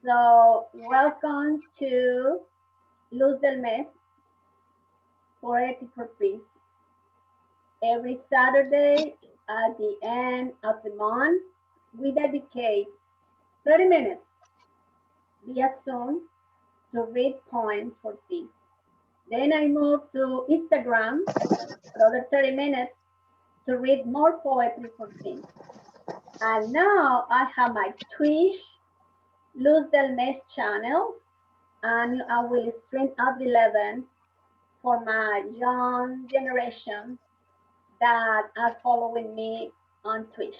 So, welcome to LuzDelMes, Poetic for Peace. Every Saturday at the end of the month, we dedicate 30 minutes via Zoom to read poems for peace. Then I move to Instagram for another 30 minutes to read more poetry for peace. And now I have my Twitch LuzDelMes channel, and I will stream at 11 for my young generation that are following me on Twitch.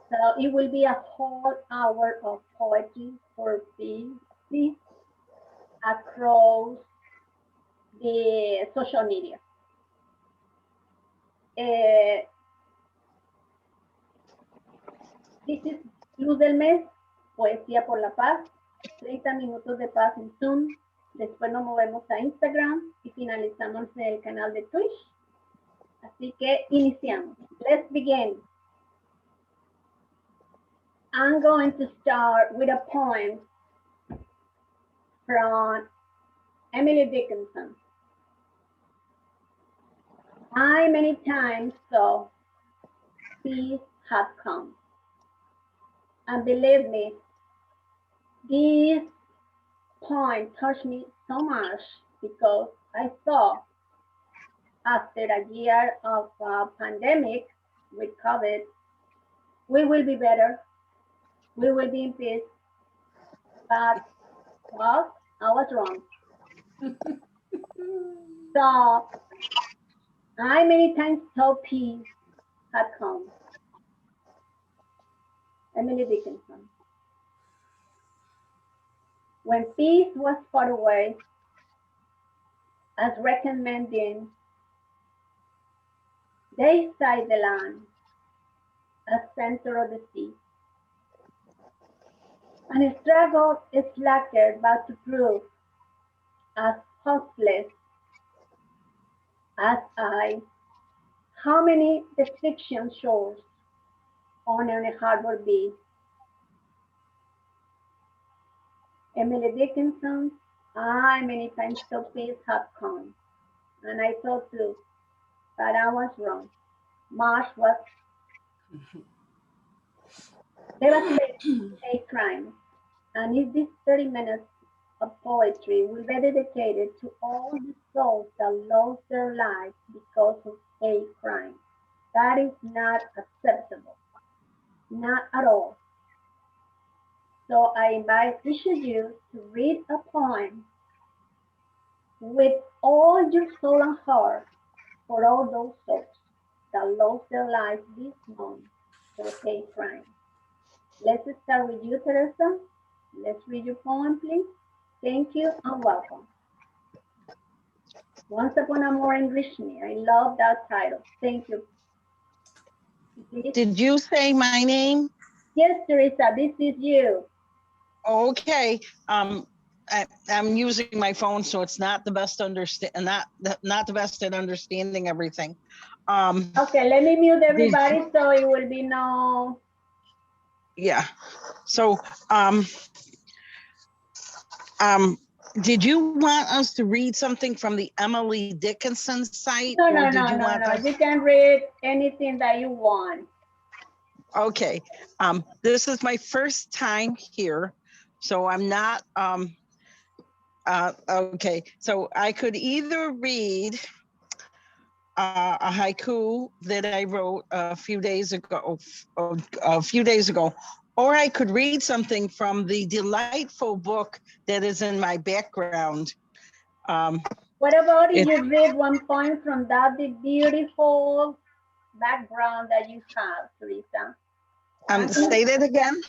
So it will be a whole hour of poetry for peace across the social media. This is Luz del Mes, Poesía por la Paz, 30 minutos de paz en Zoom. Después nos movemos a Instagram y finalizamos en el canal de Twitch. Así que iniciamos. Let's begin. I'm going to start with a poem from Emily Dickinson. I many times saw peace had come. And believe me, this poem touched me so much because I thought after a year of pandemic with COVID, we will be better, we will be in peace, but well, I was wrong. So I many times thought peace had come. Emily Dickinson. When peace was far away, as recommending, they sight the land as center of the sea. And a struggle is slacker but to prove as hopeless as I, how many restriction shores on a harbor be. Emily Dickinson, I many times thought peace have come. And I thought too, but I was wrong. March was devastating a crime. And if this 30 minutes of poetry will be dedicated to all the souls that lost their lives because of a crime. That is not acceptable. Not at all. So I invite each of you to read a poem with all your soul and heart for all those souls that lost their lives this month for a crime. Let's start with you, Teresa. Let's read your poem, please. Thank you and welcome. Once Upon a More English Me. I love that title. Thank you. Please. Did you say my name? Yes, Teresa, this is you. Okay. I'm using my phone, so it's not the best not the best at understanding everything. Okay, let me mute everybody so it will be no. Yeah. So did you want us to read something from the Emily Dickinson site? No. You can read anything that you want. Okay. This is my first time here, so I'm not okay. So I could either read a haiku that I wrote a few days ago, or I could read something from the delightful book that is in my background. What about if you read one poem from that beautiful background that you have, Teresa? Say that again.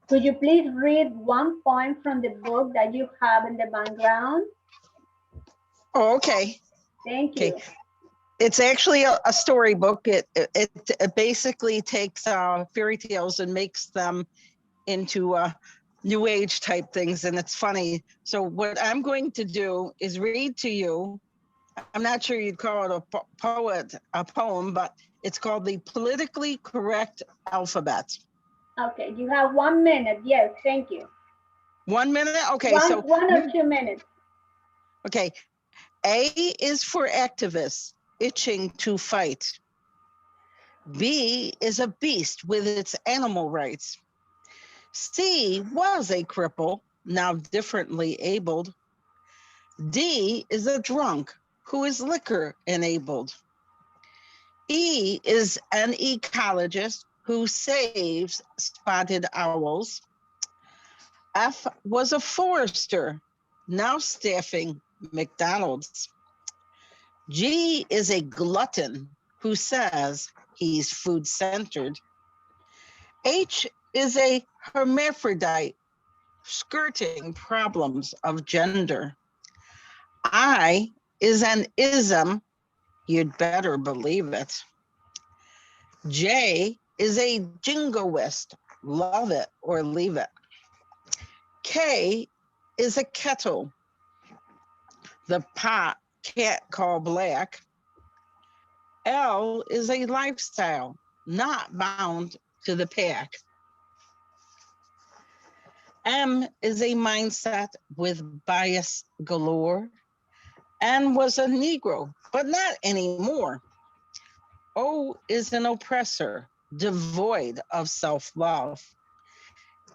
Could you please read one poem from the book that you have in the background? Oh, okay. Thank you. Okay. It's actually a storybook. It basically takes fairy tales and makes them into new age type things, and it's funny. So what I'm going to do is read to you. I'm not sure you'd call it a poem, but it's called The Politically Correct Alphabet. Okay, you have 1 minute. Yes, thank you. 1 minute? Okay, so one or 2 minutes. okay. A is for activists itching to fight. B is a beast with its animal rights. C was a cripple, now differently abled. D is a drunk who is liquor enabled. E is an ecologist who saves spotted owls. F was a forester, now staffing McDonald's. G is a glutton who says he's food-centered. H is a hermaphrodite skirting problems of gender. I is an ism, you'd better believe it. J is a jingoist, love it or leave it. K is a kettle, the pot can't call black. L is a lifestyle, not bound to the pack. M is a mindset with bias galore. N was a Negro, but not anymore. O is an oppressor, devoid of self-love.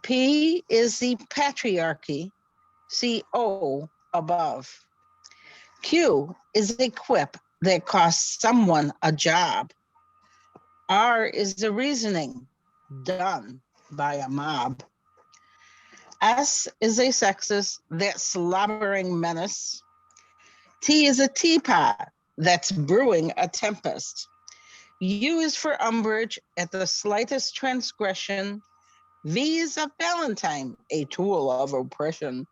P is the patriarchy, see O above. Q is a quip that costs someone a job. R is the reasoning done by a mob. S is a sexist, that slobbering menace. T is a teapot that's brewing a tempest. U is for umbrage at the slightest transgression. V is a Valentine, a tool of oppression.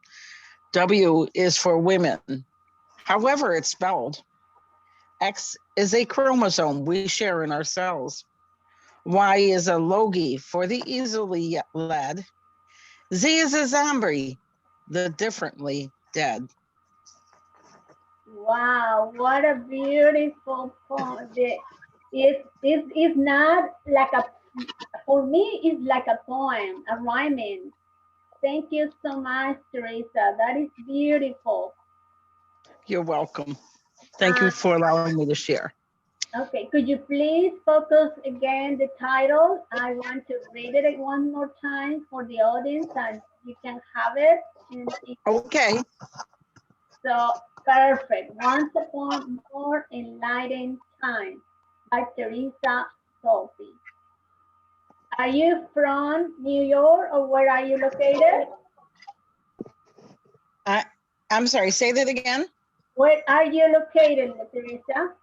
W is for women, however it's spelled. X is a chromosome we share in our cells. Y is a logie for the easily led. Z is a zombie, the differently dead. Wow, what a beautiful poem. It's not like a, for me, it's like a poem, a rhyming. Thank you so much, Teresa. That is beautiful. You're welcome. Thank you for allowing me to share. Okay, could you please focus again the title? I want to read it one more time for the audience and you can have it. Okay. So, perfect. Once Upon More Enlightened Time by Teresa Sophie. Are you from New York or where are you located? I'm sorry, say that again. Where are you located, Teresa?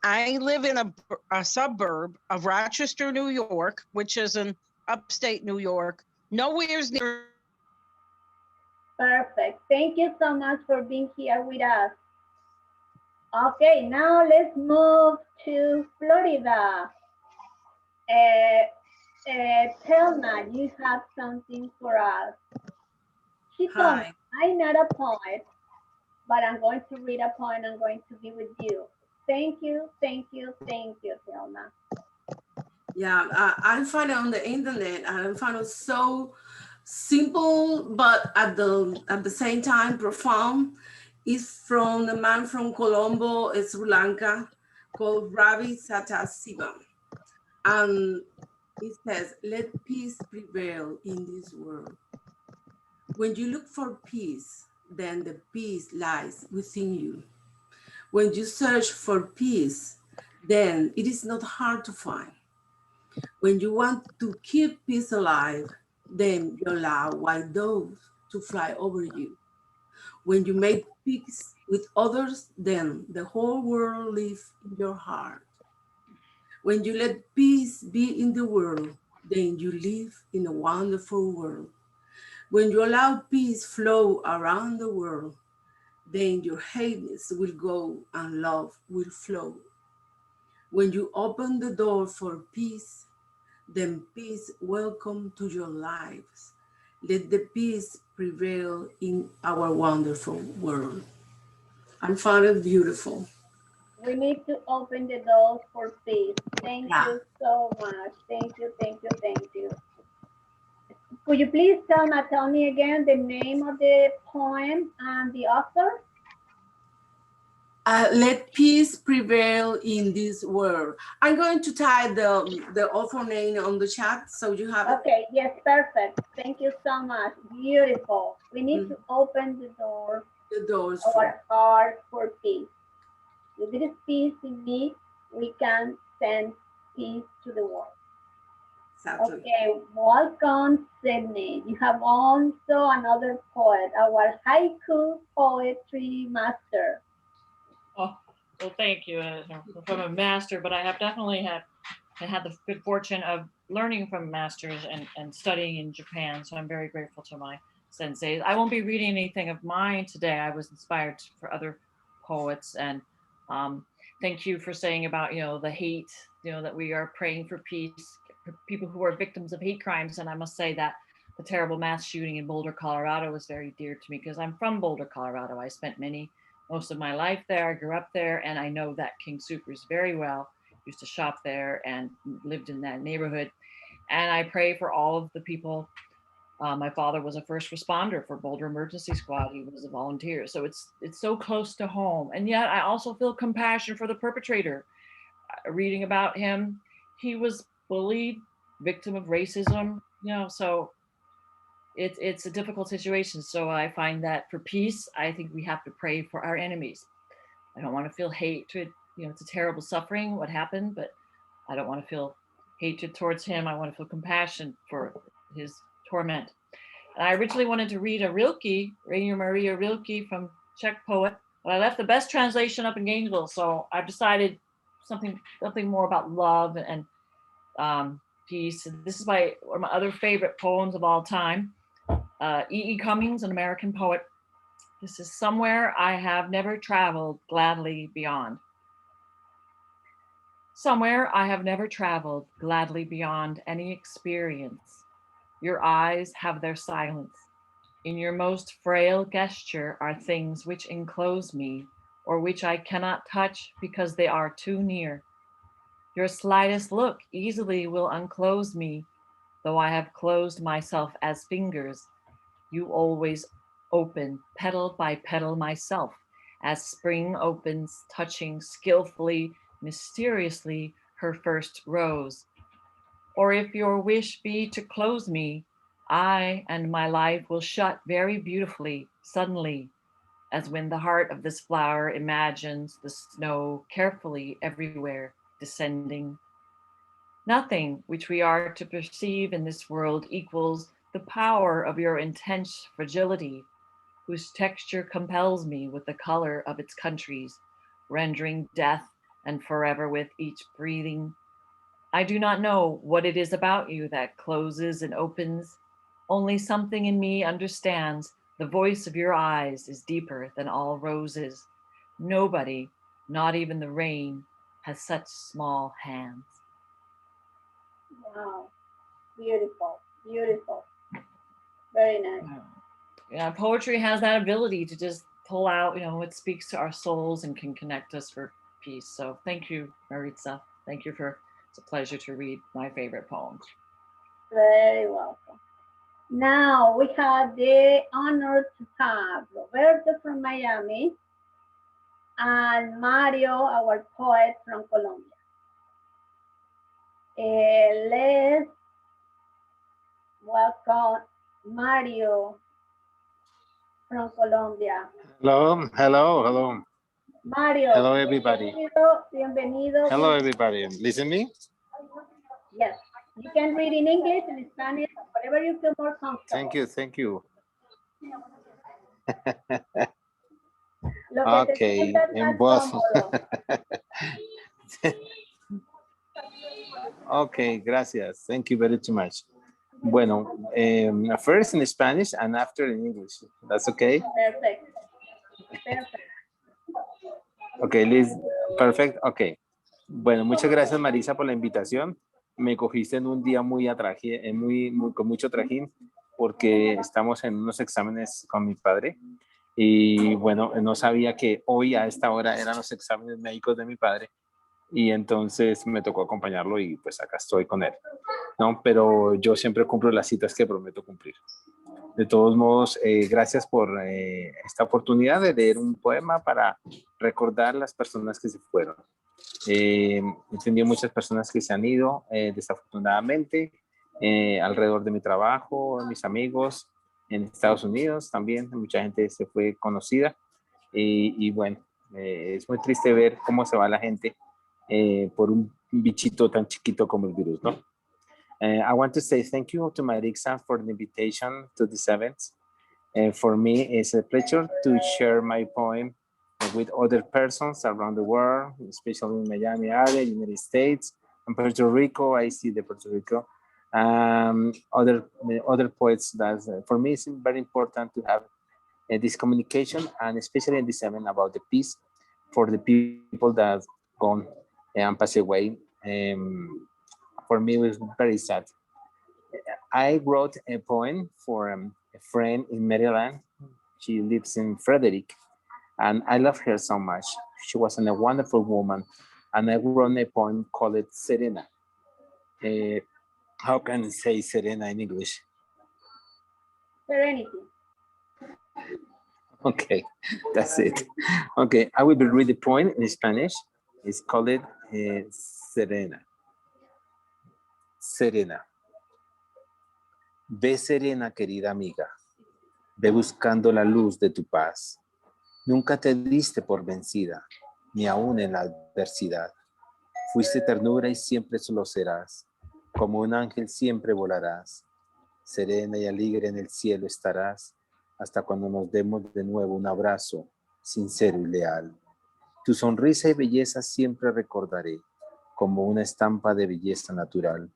I live in a suburb of Rochester, New York, which is in upstate New York. Nowhere's near. Perfect. Thank you so much for being here with us. Okay, now let's move to Florida. Thelma, you have something for us. She told me, I'm not a poet, but I'm going to read a poem. I'm going to be with you. Thank you, thank you, thank you, Thelma. Yeah, I found it on the internet and I found it so simple, but at the same time profound. It's from a man from Colombo, Sri Lanka, called Ravi Satasivam. And it says, let peace prevail in this world. When you look for peace, then the peace lies within you. When you search for peace, then it is not hard to find. When you want to keep peace alive, then you allow wild doves to fly over you. When you make peace with others, then the whole world lives in your heart. When you let peace be in the world, then you live in a wonderful world. When you allow peace flow around the world, then your hateness will go and love will flow. When you open the door for peace, then peace welcome to your lives. Let the peace prevail in our wonderful world. I found it beautiful. We need to open the doors for peace. Thank you so much. Thank you, thank you, thank you. Could you please tell me again the name of the poem and the author? Let peace prevail in this world. I'm going to type the author name on the chat so you have it. Okay, yes, perfect. Thank you so much. Beautiful. We need to open the door, The doors our heart for peace. If there is peace in me, we can send peace to the world. Exactly. Okay, welcome, Sydney. You have also another poet, our haiku poetry master. Oh, well, thank you. I'm a master, but I have definitely had the good fortune of learning from masters and studying in Japan. So I'm very grateful to my senseis. I won't be reading anything of mine today. I was inspired for other poets, and thank you for saying about the hate. That we are praying for peace for people who are victims of hate crimes. And I must say that the terrible mass shooting in Boulder, Colorado, was very dear to me because I'm from Boulder, Colorado. I spent most of my life there. I grew up there, and I know that King Soopers very well. Used to shop there and lived in that neighborhood. And I pray for all of the people. My father was a first responder for Boulder Emergency Squad. He was a volunteer. So it's so close to home. And yet I also feel compassion for the perpetrator. Reading about him, he was bullied, victim of racism, so it's a difficult situation. So I find that for peace, I think we have to pray for our enemies. I don't want to feel hatred. It's a terrible suffering, what happened, but I don't want to feel hatred towards him. I want to feel compassion for his torment. And I originally wanted to read a Rilke, Rainer Maria Rilke, from Czech poet, but I left the best translation up in Gainesville. So I've decided something more about love and peace. And this is one of my other favorite poems of all time. E. Cummings, an American poet. This is Somewhere I Have Never Traveled Gladly Beyond. Somewhere I have never traveled gladly beyond any experience. Your eyes have their silence. In your most frail gesture are things which enclose me, or which I cannot touch because they are too near. Your slightest look easily will unclose me, though I have closed myself as fingers. You always open, petal by petal myself, as spring opens, touching skillfully, mysteriously her first rose. Or if your wish be to close me, I and my life will shut very beautifully, suddenly, as when the heart of this flower imagines the snow carefully everywhere descending. Nothing which we are to perceive in this world equals the power of your intense fragility, whose texture compels me with the color of its countries, rendering death and forever with each breathing. I do not know what it is about you that closes and opens. Only something in me understands the voice of your eyes is deeper than all roses. Nobody, not even the rain, has such small hands. Wow, beautiful, beautiful. Very nice. Yeah, poetry has that ability to just pull out, it speaks to our souls and can connect us for peace. So thank you, Maritza. Thank you it's a pleasure to read my favorite poems. Very welcome. Now we have the honor to have Roberto from Miami and Mario, our poet from Colombia. Let's welcome Mario from Colombia. Hello. Mario. Hello, everybody. Bienvenido. Hello, everybody. Listen me? Yes. You can read in English and Spanish, whatever you feel more comfortable. Thank you. Lo que te Okay, sientas en más voz. cómodo. Okay, gracias. Thank you very much. Bueno, first in Spanish and after in English. That's okay? Perfect. Okay, Liz. Perfect. Okay. Bueno, muchas gracias, Marisa, por la invitación. Me cogiste en un día muy con mucho trajín, porque estamos en unos exámenes con mi padre. Y bueno, no sabía que hoy a esta hora eran los exámenes médicos de mi padre. y entonces me tocó acompañarlo y pues acá estoy con él, ¿no? Pero yo siempre cumplo las citas que prometo cumplir. De todos modos, gracias por esta oportunidad de leer un poema para recordar las personas que se fueron. He tenido muchas personas que se han ido, desafortunadamente, alrededor de mi trabajo, mis amigos, en Estados Unidos también, mucha gente se fue conocida y bueno, es muy triste ver cómo se va la gente por un bichito tan chiquito como el virus, ¿no? I want to say thank you to Marixa for the invitation to this event. For me, it's a pleasure to share my poem with other persons around the world, especially in Miami area, United States, and Puerto Rico. I see the Puerto Rico. Other poets that for me it's very important to have this communication, and especially in this event about the peace for the people that gone and passed away. For me, it was very sad. I wrote a poem for a friend in Maryland. She lives in Frederick, and I love her so much. She was a wonderful woman, and I wrote a poem called Serena. How can I say Serena in English? Serenity. Okay, that's it. Okay, I will read the poem in Spanish. It's called Serena. Serena. Ve serena, querida amiga. Ve buscando la luz de tu paz. Nunca te diste por vencida, ni aún en la adversidad. Fuiste ternura y siempre lo serás. Como un ángel siempre volarás. Serena y alegre en el cielo estarás, hasta cuando nos demos de nuevo un abrazo sincero y leal. Tu sonrisa y belleza siempre recordaré, como una estampa de belleza natural,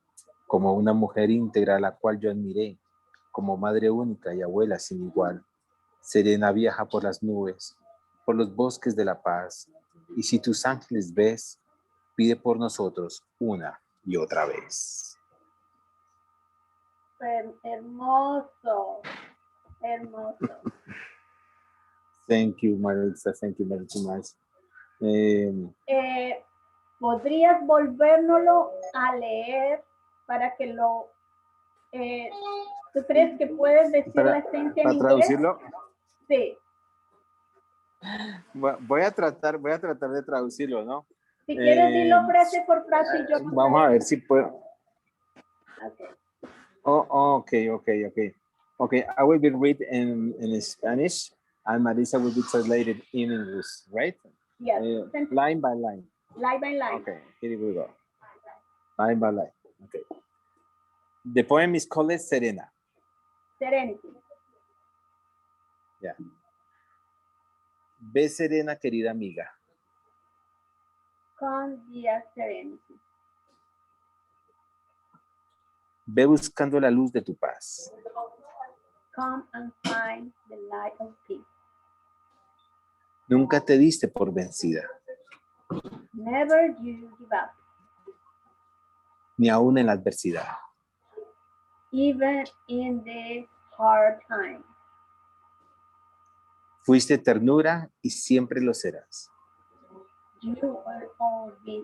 como una mujer íntegra a la cual yo admiré, como madre única y abuela sin igual. Serena viaja por las nubes, por los bosques de la paz, y si tus ángeles ves, pide por nosotros una y otra vez. Hermoso, hermoso. Thank you, Maritza. Thank you very much. ¿Podrías volvérnoslo a leer para que lo... ¿tú crees que puedes decir la esencia en para inglés? traducirlo? Sí. Voy a tratar de traducirlo, ¿no? Si quieres, dilo frase por frase y yo... Vamos a ver si puedo. Okay. Okay. Okay, I will be read in Spanish and Marisa will be translated in English, right? Yes. Line by line. Line by line. Okay, here we go. Line by line. Okay. The poem is called Serena. Serenity. Yeah. Ve serena, querida amiga. Come, dear serenity. Ve buscando la luz de tu paz. Come and find the light of peace. Nunca te diste por vencida. Never you give up. Ni aún en la adversidad. Even in the hard times. Fuiste ternura y siempre lo serás. You will always be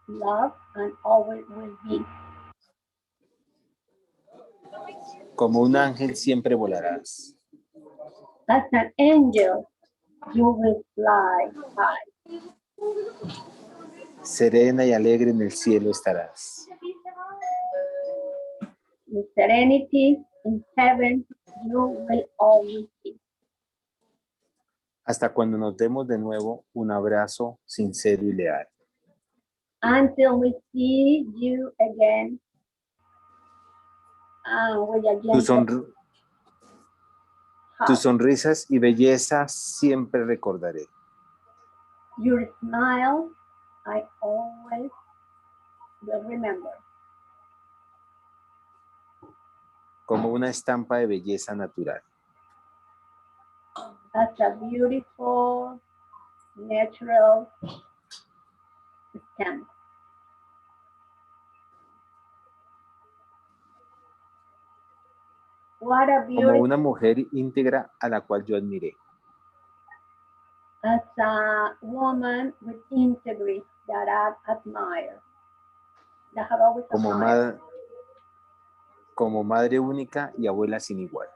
loved and always will be. Como un ángel siempre volarás. As an angel, you will fly high. Serena y alegre en el cielo estarás. With serenity in heaven, you will always be. Hasta cuando nos demos de nuevo un abrazo sincero y leal. Until we see you again. Tus sonrisas y belleza siempre recordaré. Your smile, I always will remember. Como una estampa de belleza natural. As a beautiful, natural stamp. What a beautiful... Como una mujer íntegra a la cual yo admiré. As a woman with integrity that I admire, that have always como, admired. como madre única y abuela sin igual.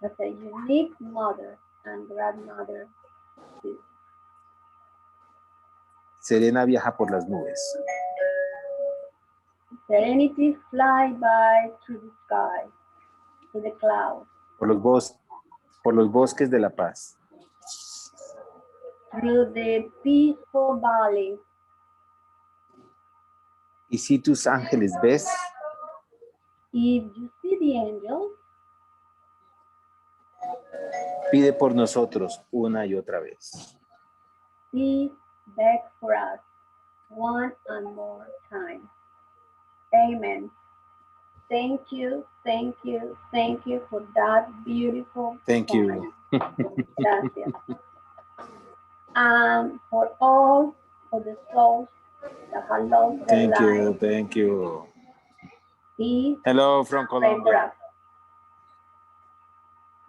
As a unique mother and grandmother too. Serena viaja por las nubes. Serenity fly by through the sky, to the clouds, Por los bosques de la paz. through the peaceful valleys. Y si tus ángeles ves, If you see the angels, pide por nosotros una y otra vez. please beg for us one and more time. Amen. Thank you, thank you, thank you for that beautiful Thank poem. you. Gracias. And for all of the souls that have lost their Thank you, lives, thank you. please Hello from pray for Colombia. us.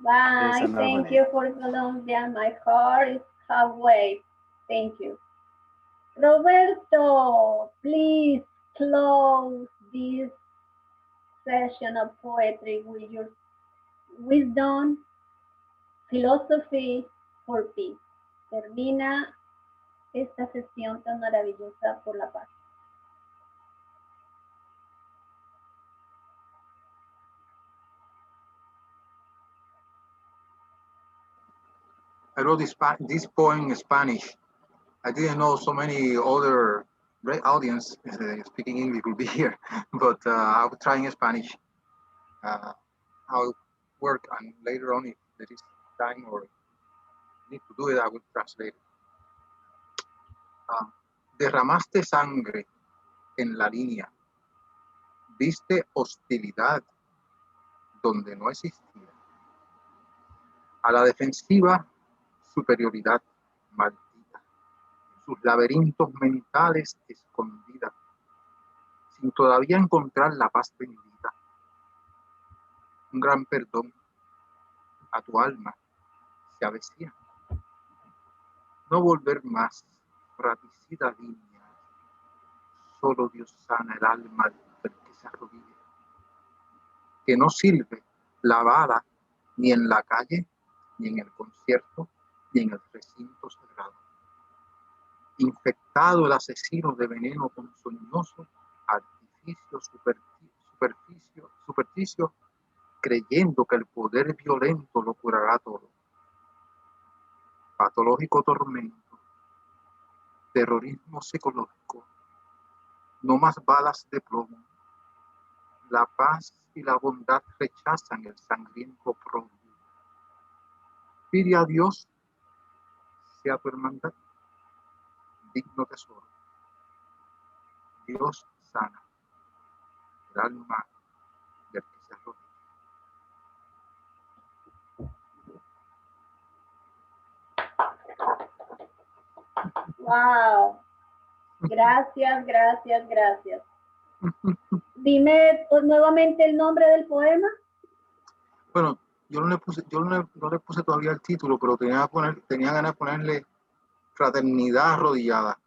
Bye. Yes, Thank you for Colombia. My heart is halfway. Thank you. Roberto, please close this session of poetry with your wisdom, philosophy for peace. Termina esta sesión tan maravillosa por la paz. I wrote this poem in Spanish. I didn't know so many other audience speaking English will be here, but I will try in Spanish. I'll work, and later on, if there is time or need to do it, I will translate. Derramaste sangre en la línea, viste hostilidad donde no existía. A la defensiva, superioridad maldita, sus laberintos mentales escondida, sin todavía encontrar la paz bendita. Un gran perdón a tu alma se avecina. No volver más, fratricida línea. Solo Dios sana el alma del que se arrodilla. Que no sirve la bala ni en la calle, ni en el concierto, ni en el recinto sagrado. Infectado el asesino de veneno ponzoñoso, artificio, supersticio, creyendo que el poder violento lo curará todo. Patológico tormento, terrorismo psicológico, no más balas de plomo. La paz y la bondad rechazan el sangriento pródigo. Pide a Dios sea tu hermandad, digno tesoro. Dios sana el alma del que se arrodilla. Wow. Gracias, gracias, gracias. Dime nuevamente el nombre del poema. Bueno, yo no le puse todavía el título, pero tenía ganas de ponerle Fraternidad Arrodillada.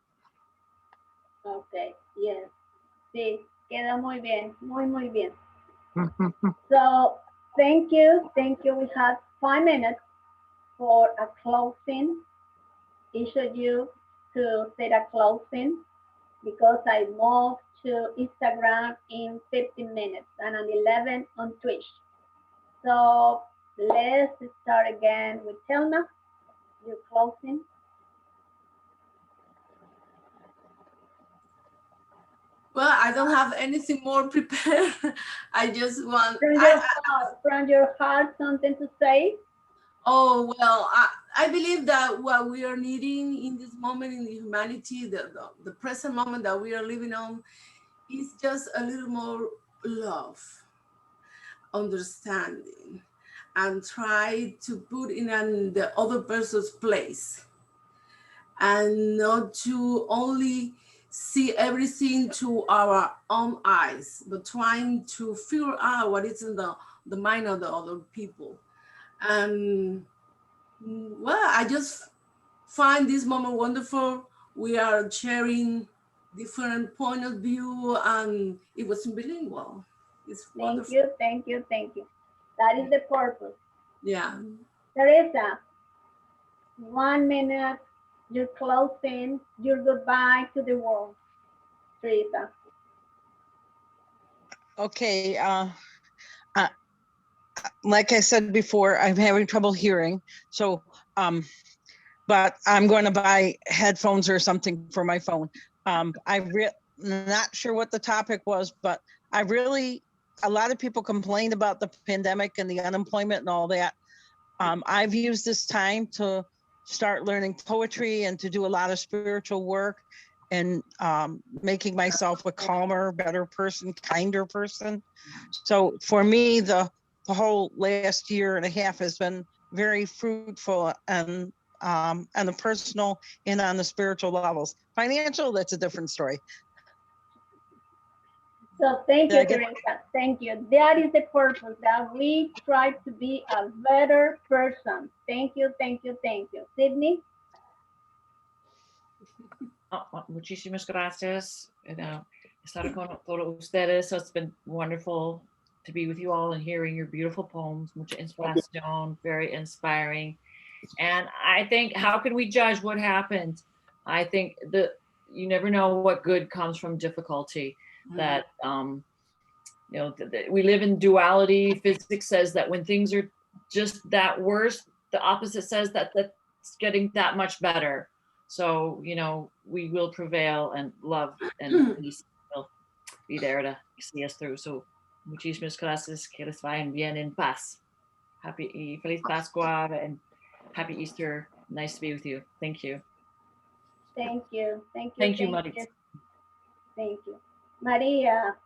Ok, yes. Sí, queda muy bien, muy bien. So, thank you. We have 5 minutes for a closing. Each of you to say a closing because I moved to Instagram in 15 minutes and on 11 on Twitch. So let's start again with Telma. Your closing. Well, I don't have anything more prepared. I just want from your heart something to say. Oh, well, I believe that what we are needing in this moment in humanity, the present moment that we are living on, is just a little more love, understanding, and try to put in the other person's place, and not to only see everything through our own eyes, but trying to figure out what is in the mind of the other people. And well, I just find this moment wonderful we are sharing different point of view, and it was bilingual. It's wonderful. Thank you. That is the purpose. Yeah. Teresa, 1 minute, your closing, your goodbye to the world. Teresa. Okay. Like I said before, I'm having trouble hearing. So, but I'm going to buy headphones or something for my phone. I'm not sure what the topic was, but a lot of people complain about the pandemic and the unemployment and all that. I've used this time to start learning poetry and to do a lot of spiritual work and making myself a calmer, better person, kinder person. So for me, the whole last year and a half has been very fruitful and on the personal and on the spiritual levels. Financial, that's a different story. So thank you, Teresa. Thank you. That is the purpose, that we try to be a better person. Thank you. Sydney? Muchísimas gracias. Estar con todos ustedes. So it's been wonderful to be with you all and hearing your beautiful poems. Mucha inspiración, very inspiring. And I think, how can we judge what happened? I think that you never know what good comes from difficulty. That we live in duality. Physics says that when things are just that worse, the opposite says that that's getting that much better. So, we will prevail, and love and peace will be there to see us through. So, muchísimas gracias, que les vayan bien en paz. Happy y feliz Pascua and happy Easter. Nice to be with you. Thank you. Thank you, María. Thank you. María,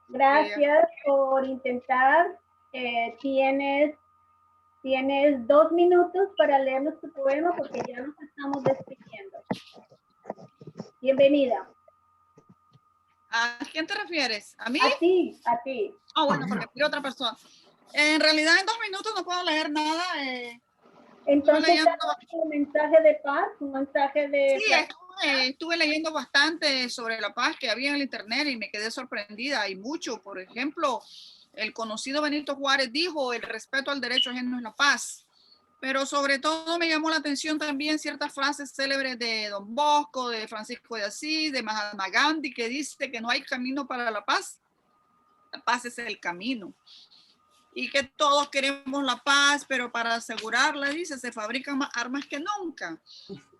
gracias por intentar. Tienes 2 minutos para leernos tu poema porque ya nos estamos despidiendo. Bienvenida. ¿A quién te refieres? ¿A mí? A ti. Bueno, porque quiero otra persona. En realidad en 2 minutos no puedo leer nada. Entonces, un mensaje de paz, un mensaje de... Sí, estuve leyendo bastante sobre la paz que había en el internet y me quedé sorprendida. Hay mucho, por ejemplo, el conocido Benito Juárez dijo: el respeto al derecho ajeno es la paz. Pero sobre todo me llamó la atención también ciertas frases célebres de Don Bosco, de Francisco de Asís, de Mahatma Gandhi, que dice que no hay camino para la paz es el camino. Y que todos queremos la paz, pero para asegurarla, dice, se fabrican más armas que nunca.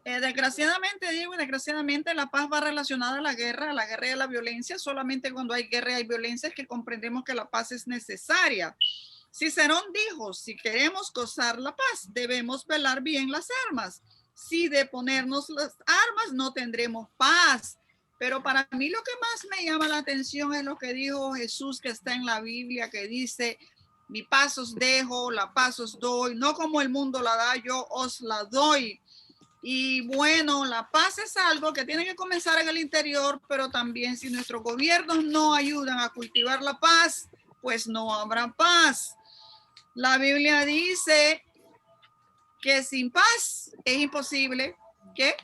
Desgraciadamente la paz va relacionada a la guerra y a la violencia. Solamente cuando hay guerra y hay violencia es que comprendemos que la paz es necesaria. Cicerón dijo: si queremos gozar la paz, debemos velar bien las armas. Si de ponernos las armas no tendremos paz. Pero para mí lo que más me llama la atención es lo que dijo Jesús, que está en la Biblia, que dice: mi paz os dejo, la paz os doy, no como el mundo la da, yo os la doy. Y bueno, la paz es algo que tiene que comenzar en el interior, pero también si nuestros gobiernos no ayudan a cultivar la paz, pues no habrá paz. La Biblia dice que sin paz es imposible que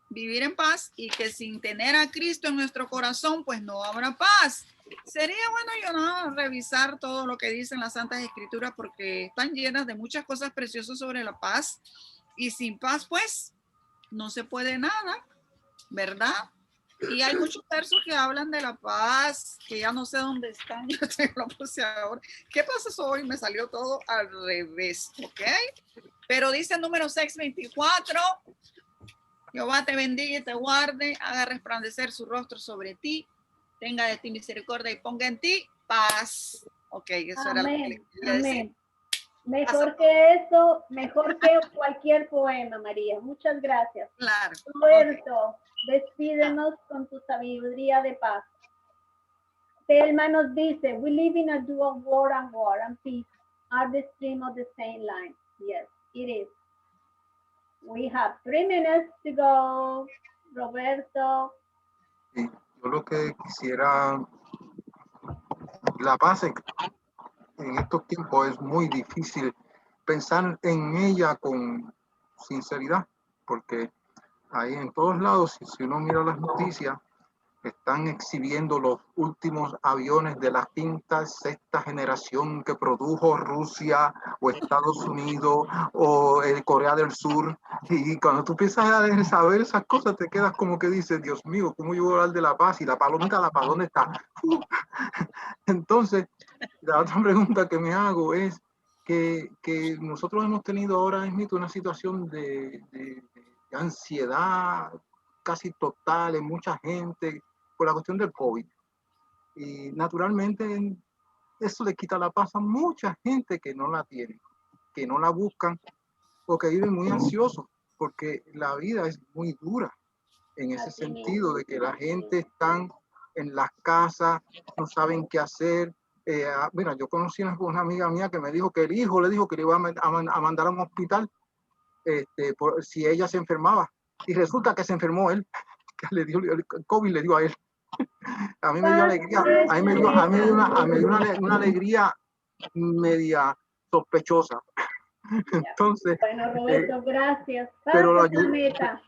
vivir en paz, y que sin tener a Cristo en nuestro corazón, pues no habrá paz. Sería bueno revisar todo lo que dicen las Santas Escrituras, porque están llenas de muchas cosas preciosas sobre la paz, y sin paz pues no se puede nada, ¿verdad? Y hay muchos versos que hablan de la paz, que ya no sé dónde están. Yo te lo puse ahora. ¿Qué pasa hoy? Me salió todo al revés, ¿ok? Pero dice número 6:24, Jehová te bendiga y te guarde, haga resplandecer su rostro sobre ti, tenga de ti misericordia y ponga en ti paz. Ok, eso era lo que le quería decir. Mejor que eso, mejor que cualquier poema, María. Muchas gracias. Claro. Roberto, despídenos con tu sabiduría de paz. Telma nos dice: we live in a dual war and peace are the stream of the same line. Yes, it is. We have 3 minutes to go. Roberto. Sí, yo lo que quisiera, la paz en estos tiempos es muy difícil pensar en ella con sinceridad, porque ahí en todos lados, si uno mira las noticias, están exhibiendo los últimos aviones de la quinta, sexta generación que produjo Rusia o Estados Unidos o Corea del Sur. Y cuando tú empiezas a saber esas cosas, te quedas como que dices, Dios mío, ¿cómo yo voy a hablar de la paz? Y la palomita, ¿la paz dónde está? Entonces, la otra pregunta que me hago es que nosotros hemos tenido ahora mismo una situación de ansiedad casi total en mucha gente por la cuestión del COVID. Y naturalmente eso le quita la paz a mucha gente que no la tiene, que no la buscan o que viven muy ansiosos, porque la vida es muy dura en ese Así sentido mismo. de que la gente están en las casas, no saben qué hacer. Mira, yo conocí a una amiga mía que me dijo que el hijo le dijo que le iba a mandar a un hospital si ella se enfermaba. Y resulta que se enfermó él, que le dio el COVID, le dio a él. A mí me dio alegría, a mí me dio, una alegría media sospechosa. Entonces, Bueno, Roberto, gracias. pero Paz es la meta.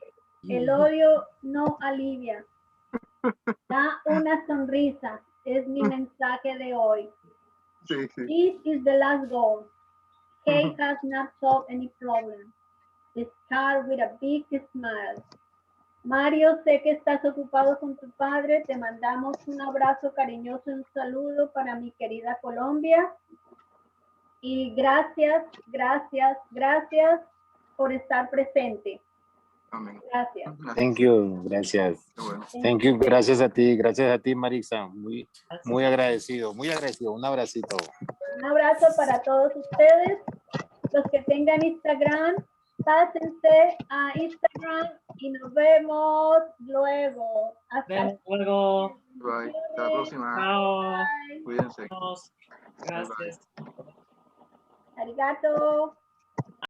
El odio no alivia. Da una sonrisa. Es mi mensaje de hoy. sí, sí. This is the last goal. Hate has not solved any problem. Start with a big smile. Mario, sé que estás ocupado con tu padre. Te mandamos un abrazo cariñoso y un saludo para mi querida Colombia. Y gracias, gracias, gracias por estar presente. Amén. Gracias. Thank you, gracias. Bueno. Thank you, gracias a ti, Marisa. Muy agradecido, un abracito. Un abrazo para todos ustedes. Los que tengan Instagram, pásense a Instagram y nos vemos luego. Hasta Luego. Bye. Hasta la próxima. Chao. Bye. Cuídense. Gracias. Bye, bye. Arigato.